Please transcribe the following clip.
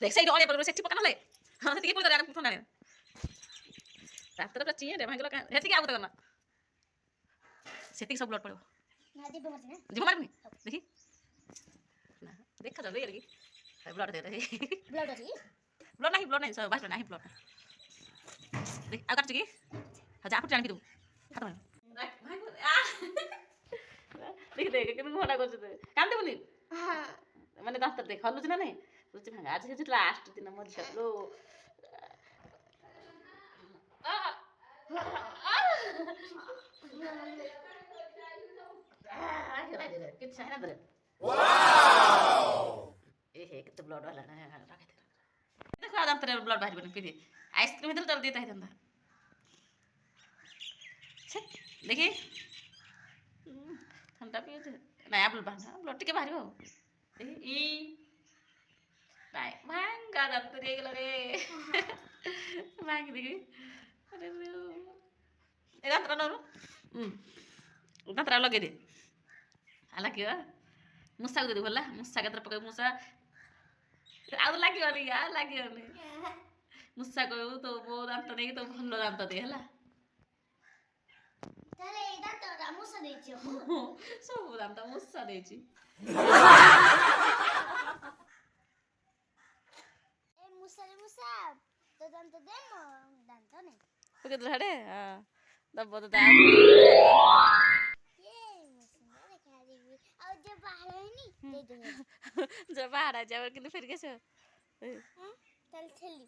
দেখ সেই ডলে বলে সেটি পকানো হলে হ্যাঁ সেটি পড়ে আর পুরো না রাস্তাটা চিয়ে রে ভাঙলো হেতি আউ দেখ না সেটি সব ব্লড পড়ো না দিব মারছি না জীব মারবি দেখি না দেখা যাবে এর কি ব্লড দে দেখি ব্লাড আছে ব্লড নাই সব বাস নাই ব্লড দেখ আর কাটছি কি হাজা আপু জানি দেব হাত মার দেখি দেখ কেন ঘোড়া করছে তো কান্দে বলি হ্যাঁ মানে দাঁতটা দেখ হলুছি না নাই বুঝছি ভাঙা আজ হচ্ছে লাস্ট দিন মধ্যে সবলো किती छान आहे बरं ए हे किती ब्लड वाला ना राखायचं देखो आज आमचं ब्लड बाहेर बनून किती आईस्क्रीम इधर तर देत आहे त्यांना देखी ঠান্ডা পিয়েছে না আপেল বানা ব্লড টিকে বাহারিব দেখি ই নাই ভাঙ্গা দাঁত দিয়ে গেল রে ভাঙ্গি দেখি আরে এই দাঁতটা নরু দাঁতটা লগাই দে ଲାଗିବ ମୂଷାକୁ ଦେବି ଭଲ ମୂଷା କେତେଟା ପକେଇବୁ ମୂଷା ଆଉ ଲାଗିବନି ଲାଗିବନି ମୂଷା କହିବୁ ତୋ ବୋଉ ଦାନ୍ତ ନେଇକି ତୋ ଭଲ ଦାନ୍ତ ଦେ ହେଲା ତାହେଲେ ଏଇ ଦାନ୍ତଟା ମୂଷା ଦେଇଛି ସବୁ ଦାନ୍ତ ମୂଷା ଦେଇଛି ଏ ମୂଷାରେ ମୂଷା ତୋ ଦାନ୍ତ ଦେ ମୋ ଦାନ୍ତ ନେ ପକେଇ ଦେଲା ହାଡ଼େ ଦବ ତ ଆଉ ଯେ ବାହାର ହେଇନି ଦେଇ ଦେ ଯା ବାହାଡା ଯାବ କିନ୍ତୁ ଫେରିକି ଆସିବ ତାହେଲେ ଠେଲି